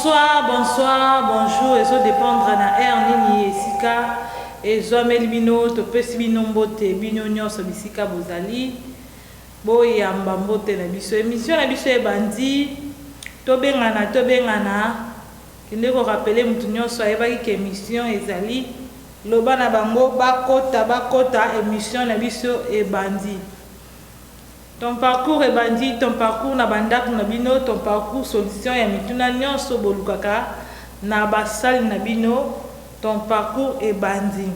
Bonsoir, bonsoir, bonjour. Eso dépendre na nini esika. Ezo melbino to pesi bino mbote bino nyonso bisika bozali. Boyamba mbote na biso. Émission na biso ebandi. Tobengana. Kende ko rappeler mutu nyonso ayebaki ke émission ezali. Loba na bango bakota émission na biso ebandi. Ton parcours est bandit, ton parcours na bandak na bino, ton parcours solution ya mituna nyonso bolukaka na basali na bino, ton parcours est bandit.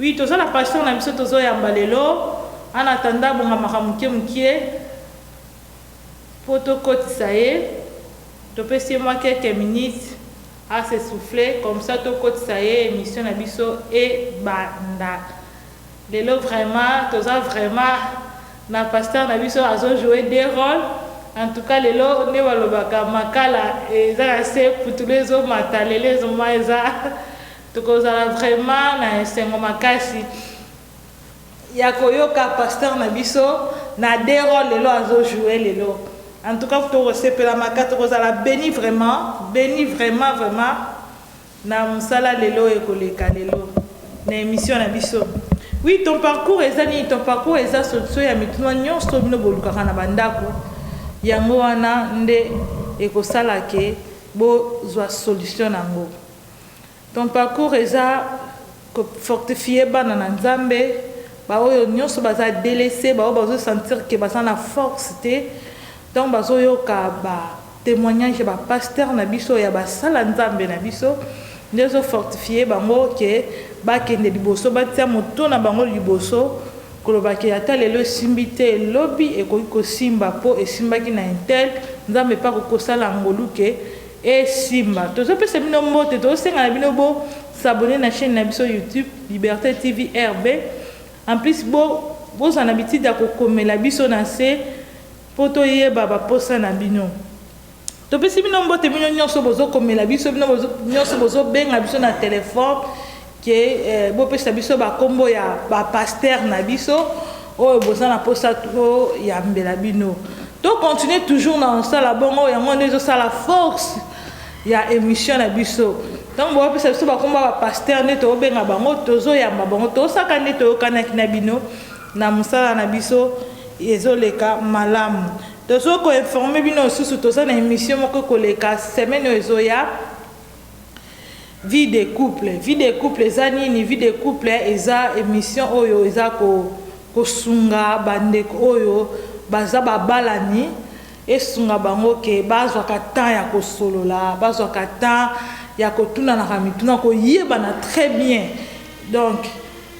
Oui, toza la passion na biso tozo ya mbalelo, en attendant bonga makamuke mukie, poto kotisa ye, topesi moi quelques minutes à s'essouffler, comme ça to kotisa ye, émission na biso e banda. Lelo vraiment, toza vraiment na pasteur na biso azo jouer des rôles. En tout cas lelo ne walobaka makala eza assez pour tous les hommes matalele zo maeza tokozala vraiment na esengo makasi ya koyoka pasteur na biso na des rôles lelo azo jouer lelo. En tout cas to resepela makata tokozala béni vraiment na musala lelo ekoleka lelo na émission na biso. Oui, ton parcours est zani, ton parcours est solution ya mituna nyonso bino bolukaka na bandako. Yango wana nde ekosala ke bo zwa solution nango. Ton parcours est fortifié bana na Nzambe, ba oyo nyonso baza délaissé, ba oyo bazo sentir que baza na force te. Donc bazo yoka ba témoignage ba pasteur na biso ya ba sala Nzambe na biso. Ndezo fortifié bango ke bakende liboso batia moto na bango liboso kolobaki ata lelo simbite lobby ekoki kosimba po esimbaki na intel Nzambe pa kokosala ngoluke esimba tozopesa bino mbote tosenga na bino bo s'abonner na chaîne na biso YouTube Liberté TV RB. En plus bozana bitida kokomela biso na se po toyeba baposa na bino. Topesi bino mbote bino nyonso bozokomela biso bino nyonso bozobenga biso na téléphone ke bopesa biso bakombo ya pasteur na biso oyo bozana posa to ya mbela bino. To continuer toujours na sala bongo yango ndezo sala force ya émission na biso. Donc bopesa biso bakombo ya pasteur ne to benga bango tozo yamba bango to saka ne to kanaki na bino na musala na biso ezoleka malamu. Tozo ko informer bino susu toza na émission moko koleka semaine ezoya vie de couple zani ni vie de couple eza émission oyo eza ko sunga bandeko oyo baza babalani esunga bango ke bazwa kata ya ko solola bazwa kata ya ko tuna na mituna ko yeba na très bien. Donc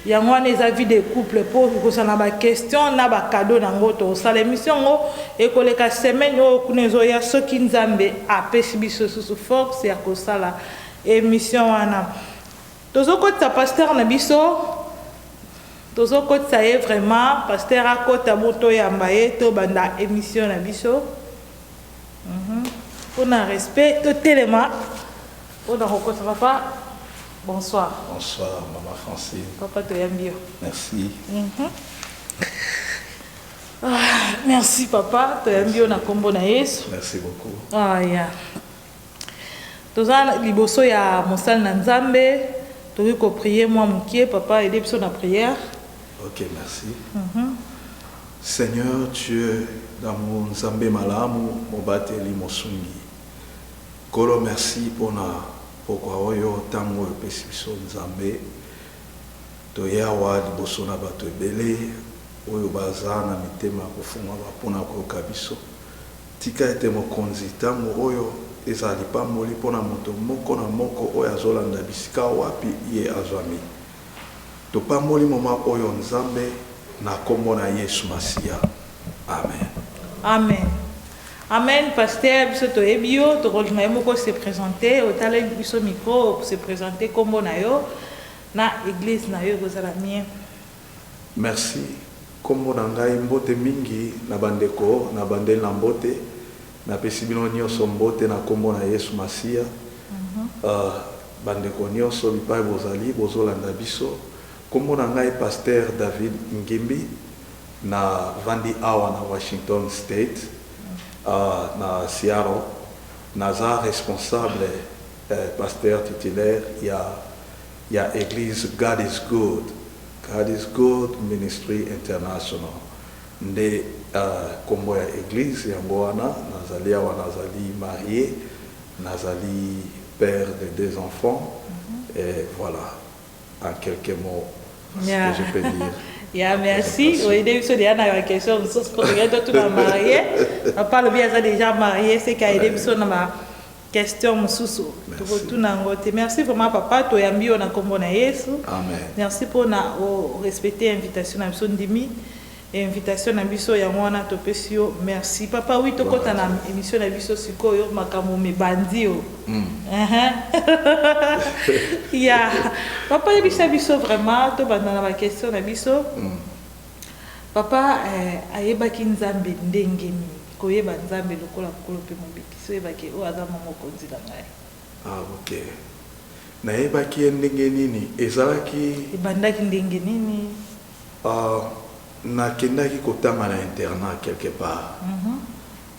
yango wana eza vie de couple pour kosana ba question na ba cadeau nango to sala émission ngo ekoleka semaine oyo kunezo ya soki Nzambe apesi biso susu force ya kosala émission wana. Tozokota pasteur na biso tozokota ye vraiment pasteur akota moto yamba ye to banda émission na biso. Pour na respect to telema on a rencontré papa. Bonsoir. Bonsoir, maman Francine. Papa Toyambio. Merci. Merci, papa. Toyambio na kombo na Yesu. Merci beaucoup. Ah, ya. Toza liboso ya mosal na Nzambe. Toki ko prier moi mukie, papa, aider biso na prière. Ok, merci. Seigneur, tu es dans mon Nzambe malamu, mobateli mosungi. Kolo, merci pour pourquoi oyo tango epesi biso Nzambe toya wa liboso na bato ebele oyo baza na mitema kofunga bapona koyoka biso tika ete mokonzi tango oyo ezali pamboli mpona moto moko na moko oyo azolanda bisika wapi ye azwami topamboli moma oyo Nzambe na kombo na Yesu Masiya. Amen. Amen. Amen, pasteur, biso to ebio, to kolinga moko se présenter, au tala biso micro pour se présenter comme nayo na église nayo kozala mien. Merci. Kombo na ngai mbote mingi na bandeko na bandel na mbote na pesi bino nyonso mbote na kombo na Yesu Masiya. Bandeko nyonso bipai bozali bozolanda biso. Kombo na ngai pasteur David Ngimbi na vandi awa na Washington State. Na Seattle Naza responsable, pasteur titulaire, il y a église God is Good. God is Good Ministry International. Nde kombo ya église yango wana nazali awa nazali marié, nazali père de 2 enfants. Et voilà, en quelques mots, ce que je peux dire. Yeah, merci. Oui, il y a une question. Tout marié. On parle bien ça déjà marié. C'est qu'il y a des question. Merci vraiment, papa. Tu es ambitieux na kombo na Yesu. Amen. Merci pour respecter l'invitation à Mission Dimi. Invitation à Mission Yangwana Topesio. Merci, papa. Oui, tu as une émission à Mission Sikoyo Makamo me bandio. Yeah. Papa, il y a Mission vraiment. Tu as une question à Mission. Papa, ayebaki nzambe ndengeni. Koyeba nzambe lokola kolope mobiki. So yebaki o azama mokonzi na ngai. Ah, ok. Nayebaki ndengeni ni ezalaki ebandaki ndenge nini? nakendaki kotanga na internat quelque part.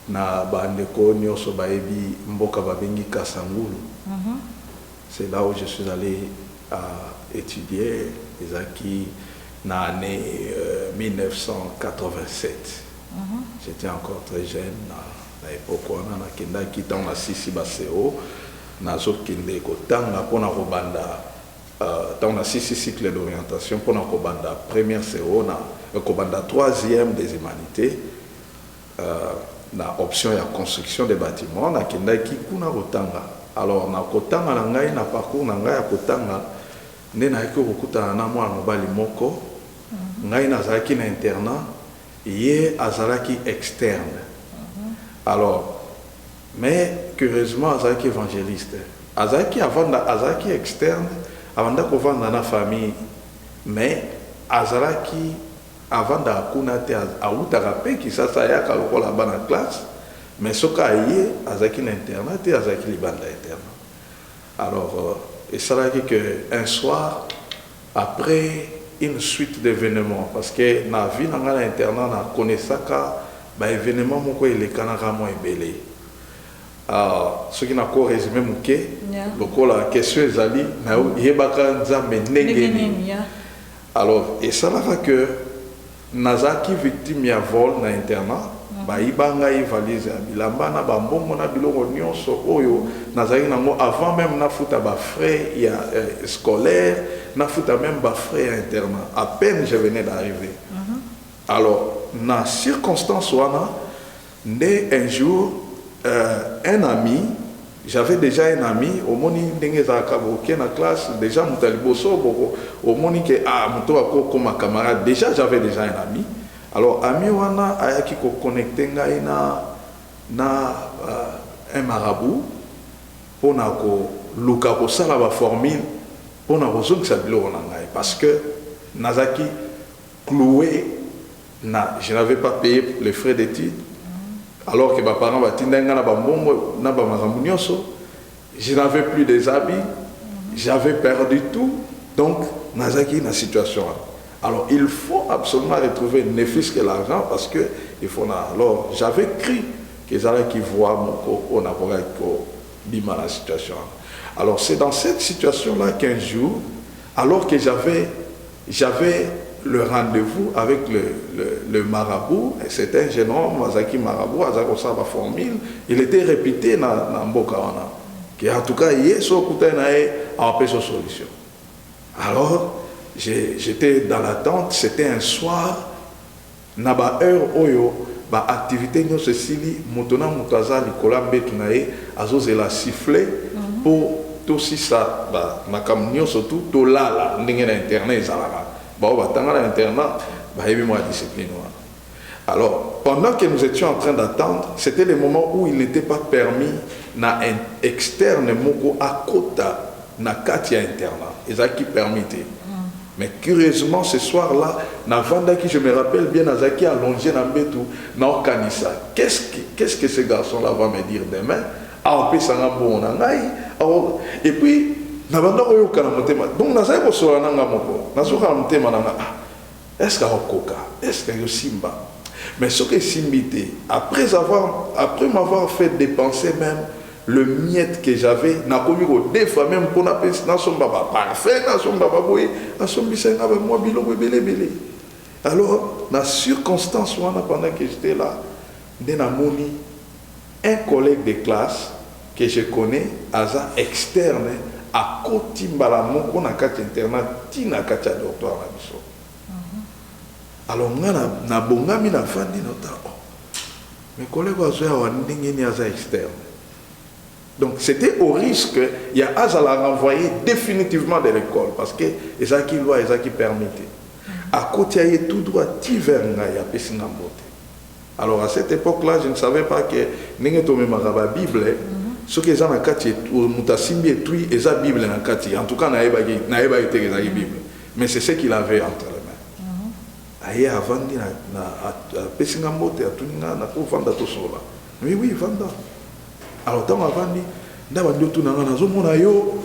Na bandeko nyonso bayebi mboka babengi Kasangulu. C'est là où je suis allé étudier ezaki na année 1987. J'étais encore très jeune à l'époque où on a nakendaki dans la sisi baseo nazokende kotanga pona kobanda dans la sisi cycle d'orientation pona kobanda première CO na kobanda troisième des humanités na option ya construction des bâtiments nakendaki kuna kotanga. Alors na kotanga na ngai na parcours na ngai ya kotanga nde nayaki kokutana na mwana mobali moko ngai nazalaki na internat ye azalaki externe. Alors mais curieusement azalaki évangéliste azalaki azalaki externe avant kovanda na famille mais azalaki avant d'akuna te autaka pe kisasa yaka lokola bana classe mais soka ye azalaki na internat te azalaki libanda internat. Alors et ça là que un soir après une suite d'événements parce que na vie na ngala internat na connaissaka ba événement moko elekanaka mo ebele. Ce qui n'a pas résumé muke lokola question ezali na yebaka nzambe ndenge nini. Alors et ça là que nazaki victime ya vol na internat ba ibanga valise ya bilamba na bambongo na biloko nyonso oyo nazaki nango avant même na futa ba frais ya scolaire na futa même ba frais ya internat à peine je venais d'arriver. Alors na circonstance wana né un jour un ami, j'avais déjà un ami au moni ndenge za kaboke na classe déjà mutaliboso boko au moni que muto ako comme camarade déjà j'avais déjà un ami. Alors ami wana ayaki ko connecter ngai na un marabout pona ko luka ko sala ba formule pona ko zongisa biloko na ngai parce que nazaki cloué na je n'avais pas payé les frais d'études alors que mes parents batinda nga na ba mbongo na ba makambo nyonso je n'avais plus des habits j'avais perdu tout donc nazaki na situation. Alors il faut absolument retrouver ne fût-ce que l'argent parce que il faut alors j'avais cru que ça qui voit mon on a bima la situation. Alors c'est dans cette situation là qu'un jour alors que j'avais le rendez-vous avec le marabout, c'était un jeune homme Mazaki marabout azako sa ba formule, il était répété na mboka wana que en tout cas yeso kutana a empêché solution. Alors j'étais dans l'attente, c'était un soir, na ba heure oyo, ba activité nyo se sili, motona moutaza likola mbetu na ye, azozela siffler pour tout si ça, ba makam nyo surtout, to lala, ndenge na internet ezalaka. Ba o batanga na internat, ba yebi moi discipline. Alors, pendant que nous étions en train d'attendre, c'était le moment où il n'était pas permis na un externe moko akota na katia internat. Ezaki permettait. Mais curieusement, ce soir-là, qui je me rappelle bien, Nazaki allongé dans Betou, na Okanisa. Qu'est-ce que ce garçon-là va me dire demain? Ah, on peut s'en bon, et puis, Navanda Oyo Kanamotema. Donc, Nazaki Solananga Moko, Nazoka Motema Nanga. Est-ce qu'il y a Okoka? Est-ce qu'il y a Simba? Mais ce que Simbité, après m'avoir fait dépenser même le miette que j'avais, n'a commis au deux fois même pour n'a somba parfait, n'a somba boy, n'a sombi c'est n'a moi biloko belé. Alors, dans circonstance pendant que j'étais là, n'a moni un collègue de classe que je connais, asa externe, à côté mbalamon qu'on a quatre internat, tina quatre doctorat la biso. Alors, na bongami na fandi nota. Mes collègues ont dit externe. Donc c'était au risque, il y a à la renvoyer définitivement de l'école parce que les qui loi, les qui permettait. À côté, il y a tout droit, alors à cette époque-là, je ne savais pas que n'était tombé ma Bible. Ce que j'ai na kati, mutasimbi et tout, et la Bible na kati. En tout cas, n'aïba été la Bible. Mais c'est ce qu'il avait entre les mains. Aïe avant dit na pesinga mbote à tout na pour vendre tout cela. Oui, vendre. Alors, tant avant dit, d'abord tout na nazo mona yo,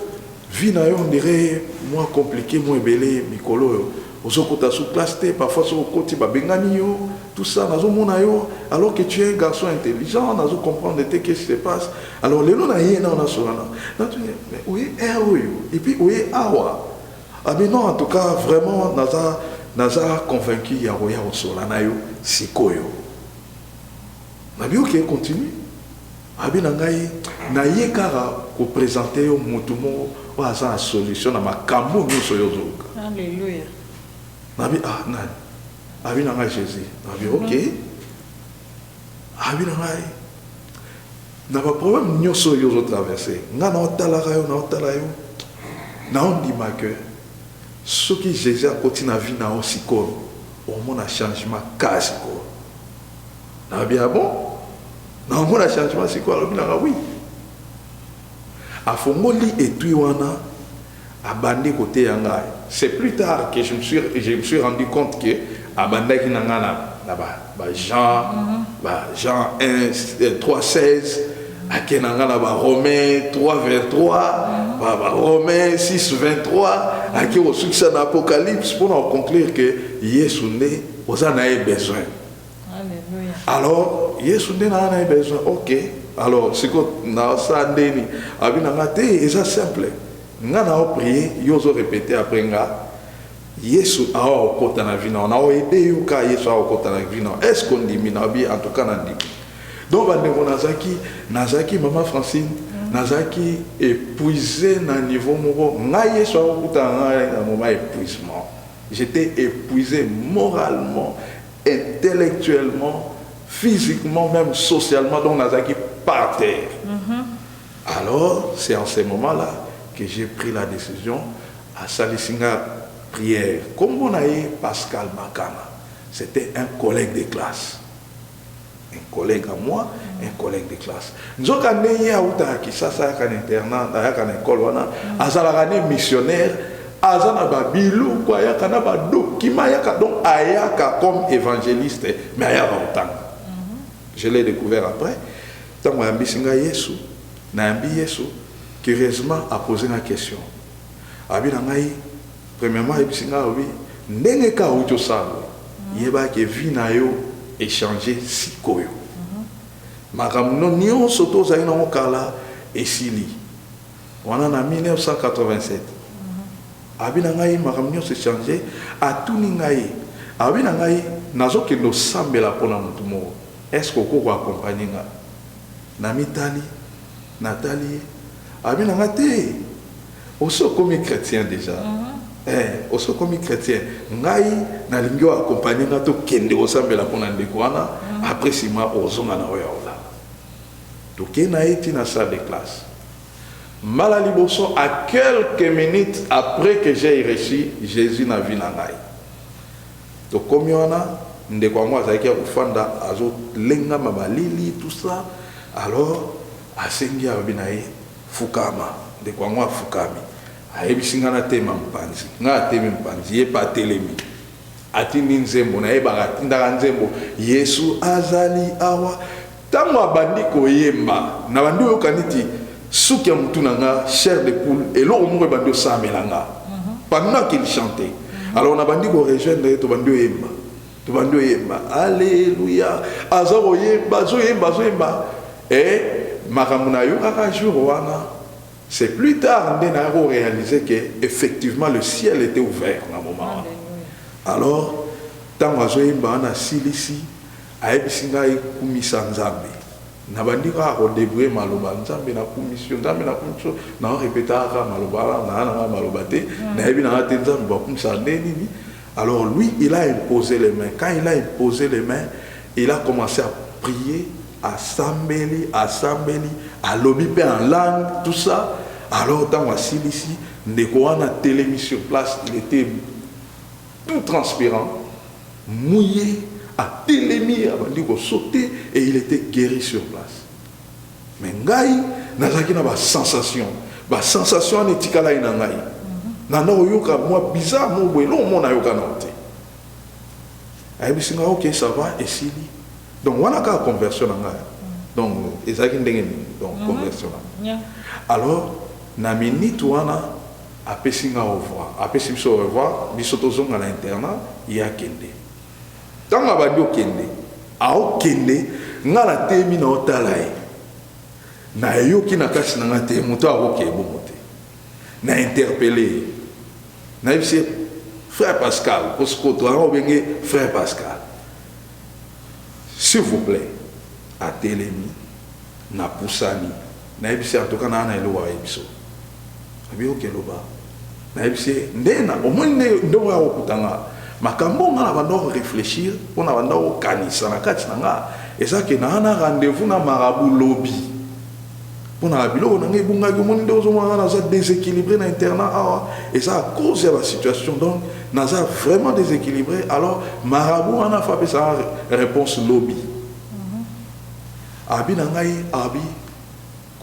vie na yo on dirait moins compliqué, moins belé, mikolo. Aux sous classe parfois sur le côté babengani yo, tout ça nazo mona yo, alors que tu es un garçon intelligent, nazo comprendre qu'est-ce qui se passe. Alors les na yé na on a solana. Mais oui, et puis oui, awa. Ah mais non, en tout cas vraiment naza convaincu ya roya au solana yo, sikoyo. Na bi OK continue. Abi nangai na yekara ko présenter yo mutumo wa za solution na makambo nyoso yo zoka. Alléluia. Nabi nan. Abi nangai Jésus. Nabi OK. Abi nangai. Na ba problème nyoso yo zo traverser. Nga na otala yo. Na on dit ma que ce qui Jésus a continué na vie na osiko. Au moins un changement casiko. Nabi ah bon? Non, mon changement, c'est quoi? Oui. A Fongoli et Tuiwana, à Bandé côté Yangai. C'est plus tard que je me suis rendu compte que à Bandé qui n'a Jean 1, 3, 16, à Kenanga, Romains 3, 23, Romains 6, 23, à qui au succès de l'Apocalypse, pour en conclure que Yesune, vous en avez besoin. Alors, Yesu n'a besoin. OK. Alors, c'est quoi na ça ndeni. Abi na ngate, c'est simple. Nga na prier, yozo répéter après nga. Yesu a okota na vina. On a aidé yuka Yesu a okota na vina. Est-ce qu'on dit minabi en tout cas na dit. Donc bandeko nazaki maman Francine, nazaki épuisé na niveau moko. Nga Yesu a okota na moment épuisement. J'étais épuisé moralement, intellectuellement, physiquement, même socialement, donc Nazaki par terre. Alors, c'est en ce moment-là que j'ai pris la décision à Salisinga prière. Comme on a eu Pascal Makana, c'était un collègue de classe. Un collègue à moi, un collègue de classe. Nous avons eu ça, un internat, une école, un missionnaire, azana babilu kwa yaka na ba document yaka donc ayaka comme évangéliste mais ayaka autant. Je l'ai découvert après. Tant que Ambisinga Yesu, Nambi Yesu, curieusement a posé la question. Abi nangai, premièrement Ambisinga oui, ndenge ka uto salo. Yeba ke vina yo échanger sikoyo. Makamno nyo soto za ina okala esili. Wana na 1987. Abi nangai makamno se changer a tout ningai. Abi nangai nazo ke no sambela pona mutumo. Est-ce que vous accompagnez Namitali, Nathalie, Abi Nangate, aussi comme chrétien déjà. Aussi comme chrétien. Ngai, Nalingio accompagné Nato Kende au Sambela Ponandekwana, après 6 mois au Zonga Naoyaola. Donc, il a été dans la salle de classe. Malaliboso, à quelques minutes après que j'ai reçu, Jésus n'a vu Nangai. Donc, comme il y en a, ndeko moi zaki ya kufanda azo lenga mabalili tout ça alors asengi abinaye fukama ndeko moi fukami ayebisinga na tema mpanzi nga temi mpanzi ye pa telemi atindi nzembo na ye bagatinda nzembo Yesu azali awa tango abandi koyemba na bandi oyo kaniti suki ya mutu nanga chair de poule eloko moko bandi osamelanga pendant qu'il chantait alors na bandi ko rejoindre to bandi oyemba Alléluia. Azoyemba. Et makamuna yo kaka jour wana c'est plus tard nde na ko réaliser que effectivement le ciel était ouvert na moment. Alors tant azoyimba na silisi ayebisi ngai kumisa nzambe na bandika ko débrouiller maloba nzambe na commission nzambe na commission na répéter maloba na maloba te na yebi na te nzambe ba kumisa nini. Alors lui il a imposé les mains. Quand il a imposé les mains, il a commencé à prier, à s'embellir, à lobby en langue, tout ça. Alors dans la ici, Ndeko a télé sur place, il était tout transpirant, mouillé, à télémi, à sauter, et il était guéri sur place. Mais Ngai n'a pas de sensation. La sensation n'est pas là. Nana oyoka moi bizarre, moi bon, mon ayoka noté. Aïe, ok, ça va, et si. Donc, on a une conversion. Donc, ils ont une conversion. Alors, na minute on a pessinga au revoir. A pessinga au revoir, bisotozong à l'internat, il y a kende. Dans la badio kende, a o kende, nga la temi na otalae. Na yo ki na kasi na ngate, muto a oke bomote. Na interpellé. Na yipsi frère Pascal, kosko to a obenge frère Pascal. S'il vous plaît, à Télémi, na Poussani, na yipsi en tout cas na elo wa yipso. Abi o keloba. Na yipsi ndena au moins ndo wa okutanga. Makambo nga na bando réfléchir, on a bando kanisa na kati na nga. Eza ke na ana rendez-vous na marabout lobby. On a bilo on a ngi bunga ko moni ndo zo na za déséquilibré na internat et ça à cause de la situation donc naza vraiment déséquilibré alors marabout on a fait sa réponse lobby. Abi na ngai abi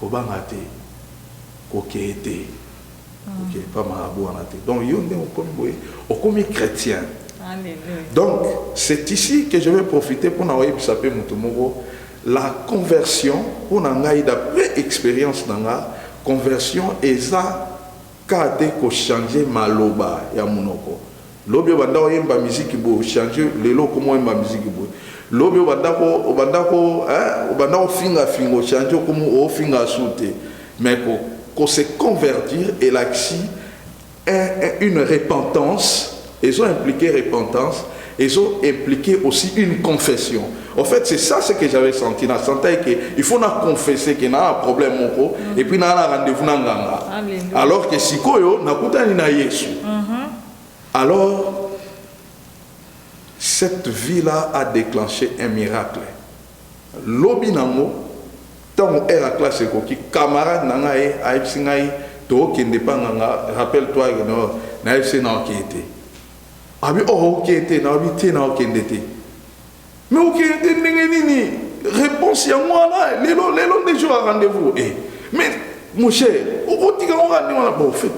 ko bangate ko kete. OK, pas marabout on a été. Donc yo ndé on comme chrétien. Donc c'est ici que je vais profiter pour n'avoir saper mutumoko la conversion pour n'angaï d'après expérience nanga conversion eza kate ko changer maloba ya munoko lobi banda oyemba musique bo changer lelo comment oyemba musique bo lobi banda ko finga fingo changer comme o finga soute mais ko se convertir et l'axi une repentance ils ont impliqué repentance. Ils ont impliqué aussi une confession. En fait, c'est ça ce que j'avais senti. Je sentais qu'il faut confesser qu'il y a un problème. Et puis, il y a un rendez-vous. Alors que si koyo, na Yesu. Alors, cette vie-là a déclenché un miracle. Lobi nango, tant que era classe qui camarade nangae, aïpsingaï, to kende panganga, rappelle-toi que na aïpsé na qui était. Abi oh ok était na abi té na ok ndete mais ok était nini réponse ya moi là lelo des jours à rendez-vous mais mon cher au tika on rendez-vous bon fait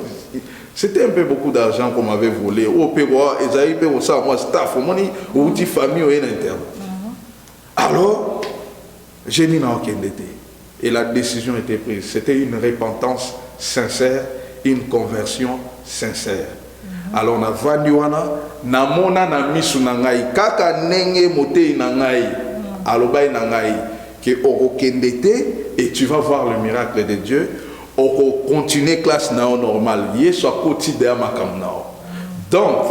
c'était un peu beaucoup d'argent qu'on m'avait volé au Pérou Esaïe Pérou ça moi staff money ou petit famille au interne alors j'ai dit na ok ndete et la décision était prise c'était une repentance sincère une conversion sincère. Alors na vandiwana na mona na misu na ngai kaka nenge motei na ngai alobai na ngai ke okokendete et tu vas voir le miracle de Dieu oko continuer classe na normal yeso akoti de makamna. Donc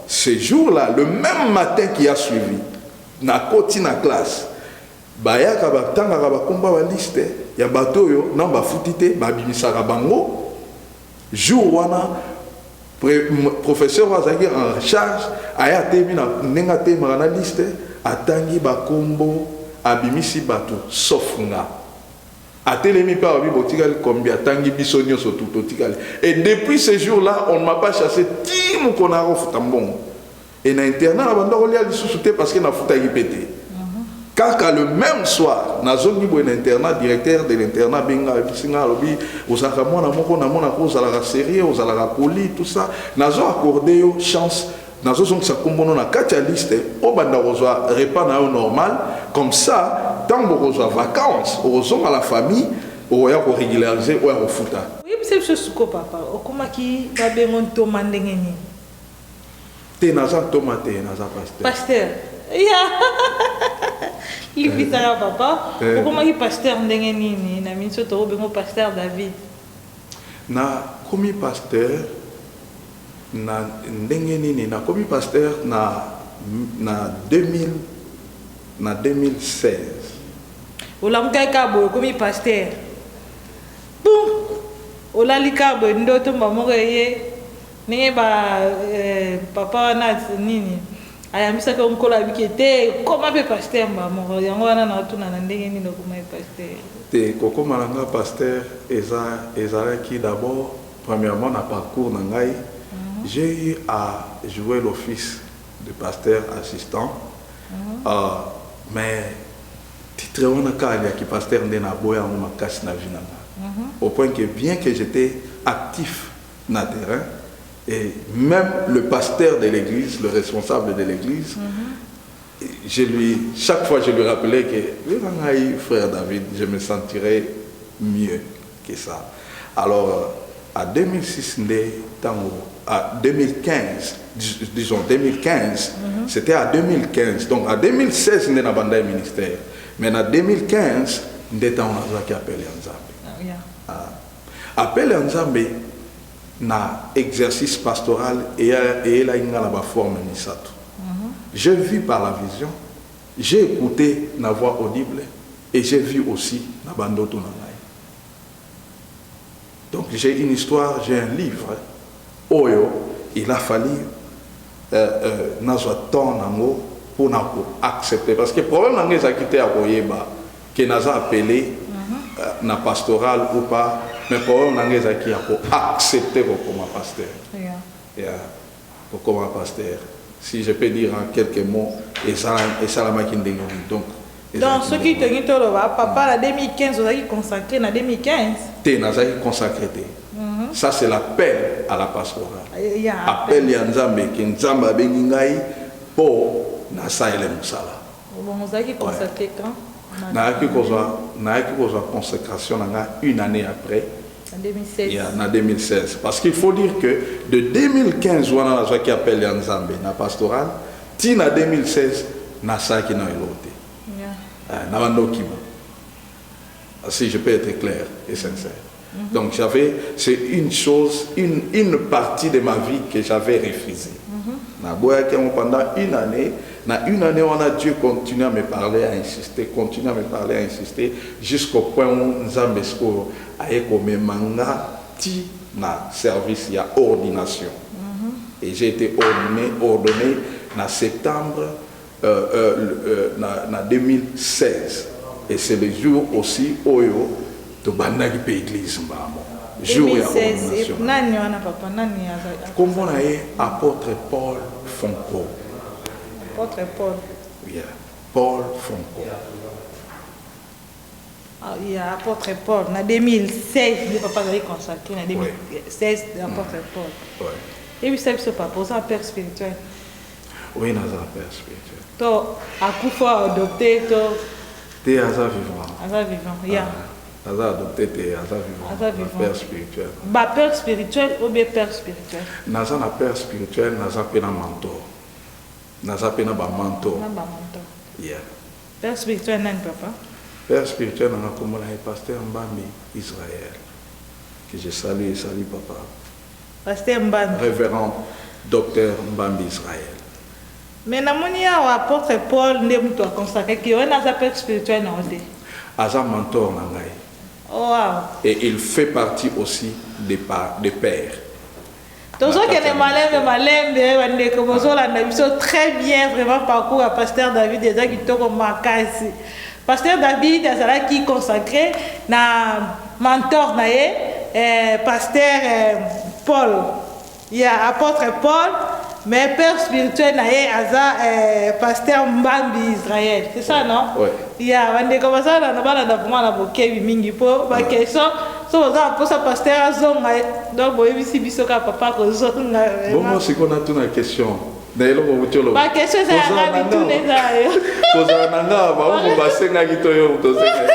ce jour-là le même matin qui a suivi na koti na classe bayaka batanga ba komba ba liste ya bato yo na ba futite ba bimisaka bango jour wana professeur Wazaki en charge aya temi na nenga te marana liste atangi bakombo abimisi bato sauf nga atelemi pa abi botikali combien atangi bisonyo so tout otikali et depuis ce jour là on ne m'a pas chassé ti mon konaro futambon et na internat na banda ko lia lisusu te parce que na futaki pété kaka le même soir nazongi bo internat directeur de l'internat benga bisinga lobi osaka mona moko na mona ko za la série osala la poli tout ça nazo accordé yo chance nazo zonga kombono na katia liste o banda kozwa repas na yo normal comme ça tant bo kozwa vacances ozonga la famille o ya ko régulariser o ya ko futa oui c'est chose ko papa okomaki ba bengon to mandengeni te naza tomate naza pasteur pasteur ya Libisaka papa. Pourquoi il pasteur ndenge nini na minso to bengo pasteur David. Na komi pasteur na ndenge nini na komi pasteur na 2016. Olamuka kabo komi pasteur. Boum. Olalika bo ndoto mbamoko ye ndenge ba papa na nini. Ayamisaka onkola bikete comment peut pasteur mbamoko yango wana na tuna na ndenge nini okoma pasteur. Te kokoma nanga pasteur ezalaki d'abord premièrement na parcours na ngai. J'ai eu à jouer l'office de pasteur assistant. Mais titre wana kali ki pasteur ndena boya ngo makasi na vie nanga. Au point que bien que j'étais actif na terrain et même le pasteur de l'église, le responsable de l'église, chaque fois je lui rappelais que frère David, je me sentirais mieux que ça. Alors à 2006, à 2015, disons 2015, c'était à 2015. Donc à 2016, nous avons un ministère. Mais en 2015, nous avons appelé Nzambe. Appelé Nzambe, na exercice pastoral et il a une forme misato. J'ai vu par la vision, j'ai écouté la voix audible et j'ai vu aussi la bande autonome. Donc j'ai une histoire, j'ai un livre. Oyo, il a fallu pour accepter. Parce que le problème c'est qu'il a quitté à appelé na pastoral ou pas, mais le problème c'est qu'il a accepté comme pasteur. Comme pasteur. Si je peux dire en quelques mots, et ça la machine de donc. Donc, ce qui te dit, papa, en 2015, vous avez consacré en 2015. Tu as consacré. Ça, c'est l'appel à la pastorale. Appel à Nzambe, qui Nzamba Beningaï, pour Nasa et le Moussala. Vous avez consacré quand? N'a consécration une année après. En 2016. En 2016. Parce qu'il faut dire que de 2015, on a qui appelle Nzambe, na pastoral, tina 2016, Nasa qui n'a éloté. Si je peux être clair et sincère. Donc c'est une chose, une partie de ma vie que j'avais refusée. Pendant une année, on a Dieu continue à me parler, à insister, jusqu'au point où Nzambesko a écomé manga ti na service, il y a ordination. Et j'ai été ordonné en septembre 2016. Et c'est le jour aussi où de Bandagi Église. Jour de l'ordination. Comment on a apôtre Paul Fonko. Apôtre Paul. Oui, Paul Fonko. Il y a apôtre Paul. En 2016, le papa a consacré. En 2016, apôtre Paul. Et puis, c'est ce papa, c'est un père spirituel. Oui, c'est un père spirituel. Donc, à coup fois adopté, tu es Aza vivant. Aza vivant, oui. Aza adopté, tu es Aza vivant. Père spirituel. Père spirituel ou bien père spirituel? Naza na père spirituel, naza pena mentor. Naza pena ba mentor. Na ba mentor. Yeah. Père spirituel nani papa? Père spirituel nanga comme le pasteur Mbambi Israël. Que je salue et salue papa. Pasteur Mbambi. Révérend docteur Mbambi Israël. Mais namoni ya apôtre Paul ndé muto a consacré qui on a sa père spirituel na ondé. Aza mentor nangai. Oh wow. Et il fait partie aussi des pères. Donc ce qui est malin, mais comme ça là, on très bien vraiment parcours à pasteur David déjà qui tourne comme makasi. Pasteur David a qui consacré na mentor na pasteur Paul. Il y a apôtre Paul. Mais père spirituel naé aza pasteur Mbambi Israël, c'est ça non? Oui. Il y a un comme ça là na vraiment na bokebi mingi po ba question so za pour ça pasteur azonga donc boye bisi biso ka papa ko zonga. Bon moi c'est qu'on a toute une question. D'ailleurs on vous tolo. Ba question c'est à tout les ayo. Poza nanga ba on va senga kitoyo to senga.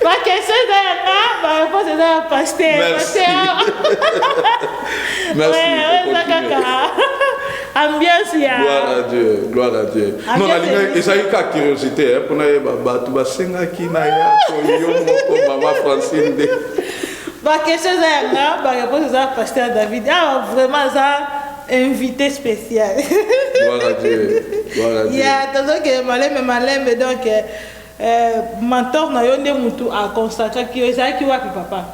Ba question c'est na ba réponse c'est à pasteur. Merci. Merci. ambiance ya gloire à Dieu, gloire à Dieu. Non, et ça y a curiosité, pour nous, tu vas senga qui n'a ya, maman Francine. Bah, quelque chose à yanga, bah, réponse à pasteur David. Ah, vraiment, ça, invité spécial. Gloire à Dieu, gloire à Dieu. Il y a toujours que malem, donc, mentor na yonde mutu a consacré qui ça qui wapi papa.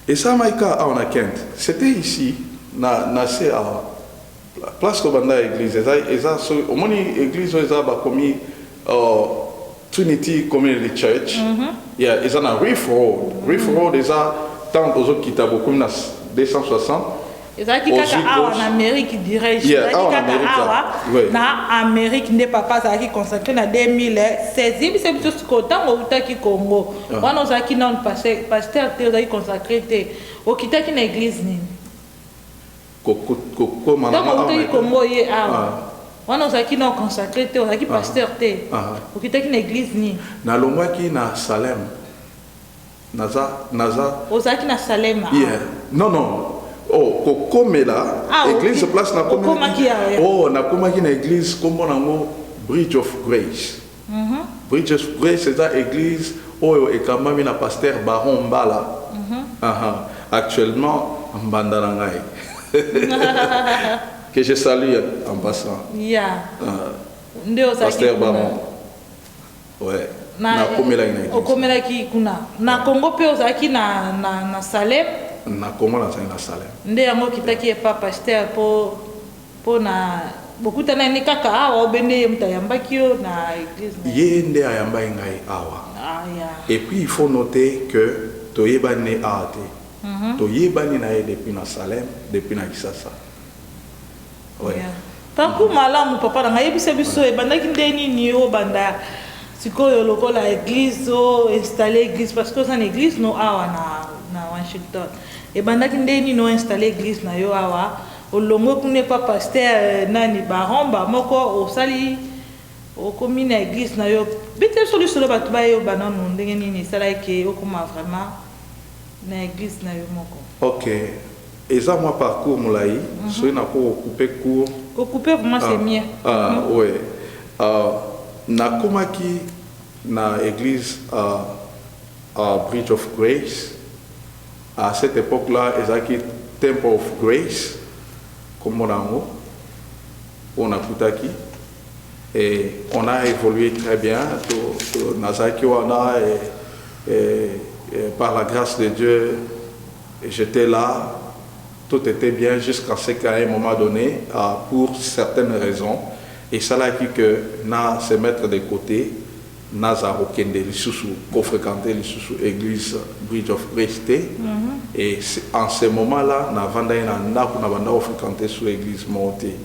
Et ça, Maïka, on a Kent. C'était ici, nasé à place de banda église. Et ça, au moins église, ils ont commis Trinity Community Church. Yeah, ils ont un Reef Road. Reef Road, ils ont tant aux autres qui t'ont beaucoup na 260. Et ça qui kaka awa en Amérique dirais je. Yeah, awa na Amérique n'est papa ça qui consacré na 2016. C'est plutôt content au Taki Congo. On a qui non pasteur te consacré te au kitaki na église ni. Donc au Taki Congo ye awa. On a qui non consacré te au qui pasteur te au kitaki na église ni. Na longwa ki na Salem. Naza au qui na Salem. Yeah. Non. Oh, Kokomela, église se place na Komela. Oh, na Komaki na église comme on Bridge of Grace. Bridge of Grace c'est ça église oh et quand même na pasteur Baron Mbala. Actuellement Mbandarangai. Que je salue en passant. Yeah. Pasteur Baron. Ouais. Na Komela na église. Komela ki kuna. Na Congo pe ozaki na Salem. Na Congo na Salem. Nde yango kitaki e papa pasteur po na beaucoup tana ni kaka awa obende mtayambaki yo na église. Ye nde ayamba ngai awa. Ah ya. Et puis il faut noter que toyebani aate. Toyebani na depuis na Salem, depuis na Kisasa. Ouais. Tanku malamu papa na ngai biso biso e bandaki ndeni ni o banda. Sikoyo lokola église o installer église parce que ça église no awa na Washington. Et bandaki ndeni no installer église na yo awa olongo kune pa pasteur nani baromba moko osali okomi na église na yo bete solution ba tuba yo banano ndenge nini sala ke okoma vraiment na église na yo moko. OK. Et ça moi parcours molai, so na ko couper court. Couper vraiment c'est mieux. Ouais. Na komaki na église à Bridge of Grace. À cette époque-là, Ezaki Temple of Grace, comme on a Koutaki. Et on a évolué très bien. Nazaki Wana, et par la grâce de Dieu, j'étais là. Tout était bien jusqu'à ce qu'à un moment donné, pour certaines raisons, et ça l'a dit que na se mettre de côté. Naza Okende Lissousou, qu'on fréquentait l'église Bridge of Grace. Et en ce moment-là, nous avons fréquenté sous l'église montée.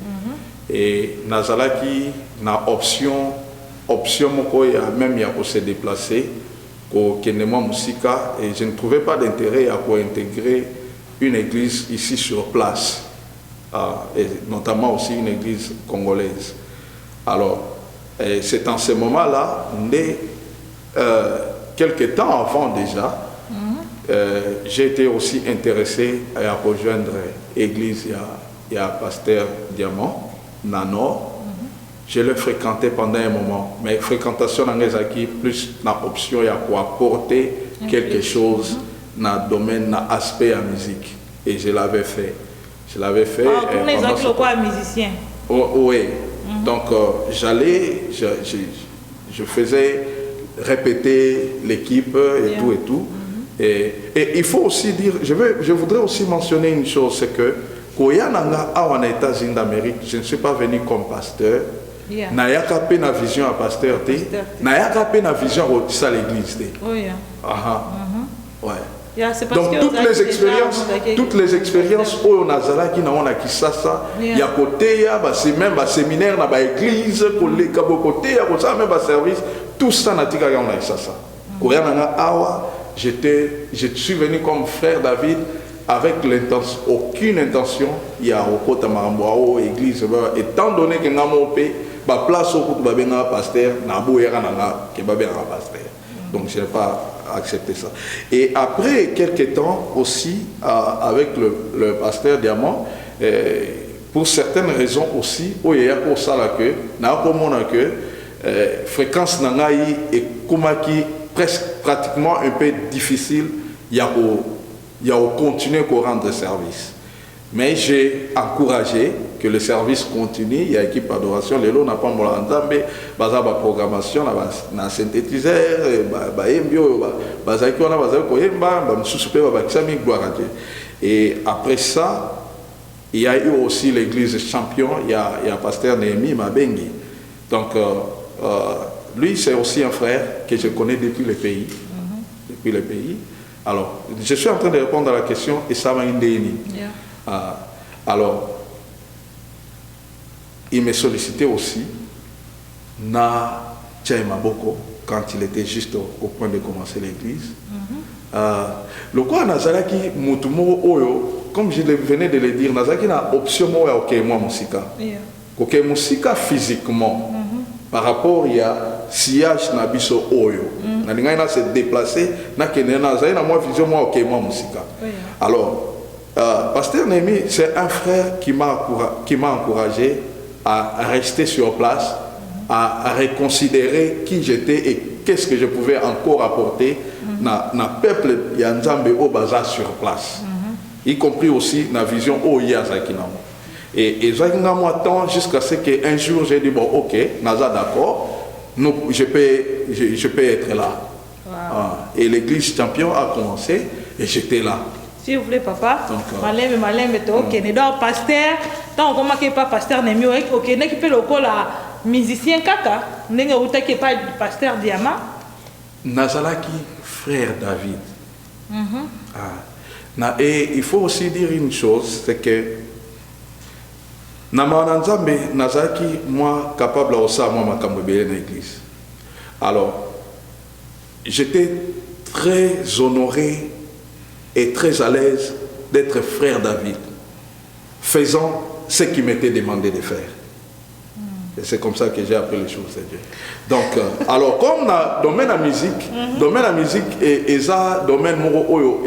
Et Nazalaki, na option même il y a pour se déplacer, au Kenema Moussika, et je ne trouvais pas d'intérêt à intégrer une église ici sur place, et notamment aussi une église congolaise. Alors, c'est en ce moment-là, quelques temps avant déjà, j'ai été aussi intéressé à rejoindre l'église, il y a pasteur Diamant, Nano. Je l'ai fréquenté pendant un moment, mais fréquentation dans les acquis, plus la option, il y a quoi apporter quelque chose dans le domaine, dans l'aspect à musique. Et je l'avais fait. Pour les acquis, quoi, musicien? Oui. Donc j'allais, je faisais répéter l'équipe et tout. Et il faut aussi dire, je voudrais aussi mentionner une chose, c'est que quand il y a en États-Unis d'Amérique, je ne suis pas venu comme pasteur. Nayaka pe na vision à pasteur te, nayaka pe na vision à l'église te. Ouais. Donc toutes les expériences où on a zala qui na on a kisasa ya côté ya c'est même ba séminaire na ba église collègue ka côté ya ça même ba service tout ça na tika on a kisasa ko ya na awa je suis venu comme frère David avec aucune intention ya okota marambo église étant donné que ngamo pe ba place au ba benga pasteur na boyera na ke ba benga pasteur donc je n'ai pas accepter ça. Et après quelques temps aussi, avec le pasteur Diamant, pour certaines raisons aussi, où il y a pour ça que, fréquence nangaï et kumaki presque pratiquement un peu difficile, il y a continuer à rendre service. Mais j'ai encouragé que le service continue. Il y a une équipe d'adoration. Les lots n'a pas entendu, la programmation, la synthétiseur, et après ça, il y a eu aussi l'église champion. Il y a pasteur Néhémie Mabengi. Donc, lui, c'est aussi un frère que je connais depuis le pays. Depuis le pays. Alors, je suis en train de répondre à la question et ça m'a indéni. Alors, il me sollicitait aussi na Tchaïmaboko quand il était juste au point de commencer l'église. Le quoi Nazaraki Mutumo Oyo, comme je venais de le dire, Nazaraki na option moi ok moi musica. Ok musica physiquement. Par rapport il y a sillage na biso Oyo. Na ninga se déplacer na kenena Nazaraki na moi vision moi ok moi musica. Alors Pasteur Néhémie, c'est un frère qui m'a encouragé à rester sur place, à reconsidérer qui j'étais et qu'est-ce que je pouvais encore apporter dans le peuple Yanzambe au bazar sur place, y compris aussi dans la vision au Yazakinamo. Et Zakinamo attend jusqu'à ce qu'un jour j'ai dit bon ok, Naza d'accord, je peux être là. Et l'église champion a commencé et j'étais là. S'il vous plaît, papa, malin, ok, ne doit pasteur, tant qu'on ne pas pasteur Néhémie, ok, ne qui peut le musicien kaka, ne qui pas pasteur Diama. Nazalaki, frère David. Et il faut aussi dire une chose, c'est que Namananzambe, Nazalaki, moi, capable aussi, moi, ma camobélé dans l'église. Alors, j'étais très honoré et très à l'aise d'être frère David, faisant ce qu'il m'était demandé de faire. Et c'est comme ça que j'ai appris les choses de Dieu. Donc, alors, comme dans le domaine de la musique, et ça, domaine moro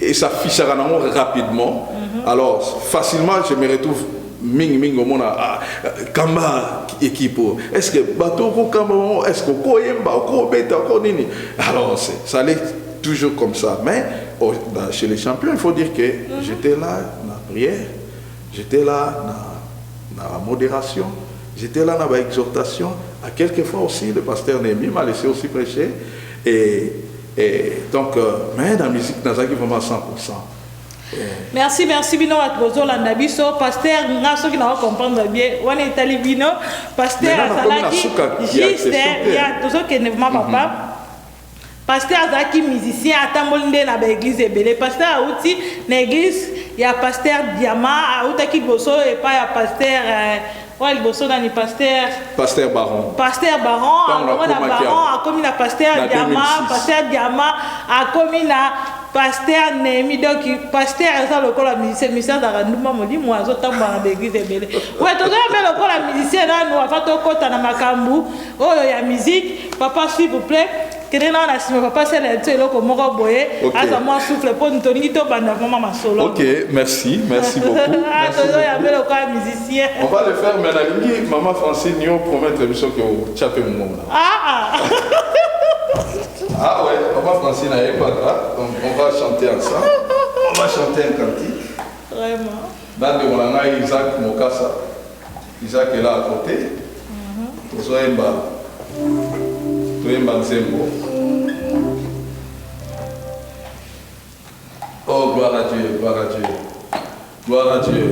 et ça fiche rapidement, alors facilement je me retrouve ming au monde kamba équipe. Est-ce que bateau kamba, est-ce que koyemba ko beta ko nini. Alors ça allait toujours comme ça, mais chez les champions il faut dire que j'étais là dans la prière, j'étais là dans la modération, j'étais là dans l'exhortation. À quelques fois aussi le pasteur Néhémie m'a laissé aussi prêcher et donc mais dans la musique dans ça qui vraiment 100%. Merci bino atbozolanda biso pasteur ngaso qui n'a pas comprendre bien on est allé bino pasteur azalaki juste ya tozo que ne papa pasteur azalaki musicien atamboli nde na ba église ebele pasteur auti na église ya pasteur Diama autaki boso et pas ya pasteur ouais, le bosso dans le pasteur Baron. Pasteur Baron, a commis la pasteur Diama, pasteur Diama, a commis la pasteur Néhémie, donc pasteur ça le la musicien dans la nouma m'a dit moi je t'en dans l'église ebele. Ouais, tout ça mais le la musicien là nous avons tout côté na makambu. Oh il y a musique, papa s'il vous plaît. Ok, merci beaucoup. On va le faire, mais la maman Francine, nous promettre que vous chapez mon moment. Ah ouais, maman Francine n'est pas là, donc on va chanter ensemble. On va chanter un cantique. Vraiment. Dans le moment, Isaac Mokassa. Isaac est là à côté. Oh, gloire à Dieu, gloire à Dieu, gloire à Dieu.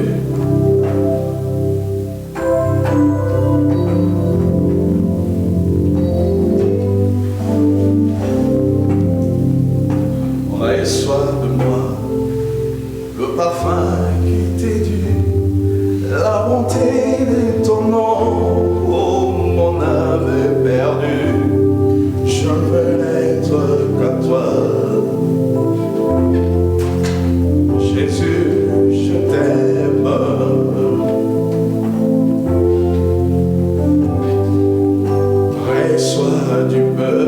Reçois de moi le parfum qui t'est dû, la bonté de ton nom, oh mon âme perdue. Je veux n'être qu'à toi. Jésus, je t'aime. Reçois du peu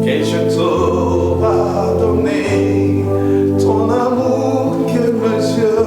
que je t'aurai donné, ton amour que mes yeux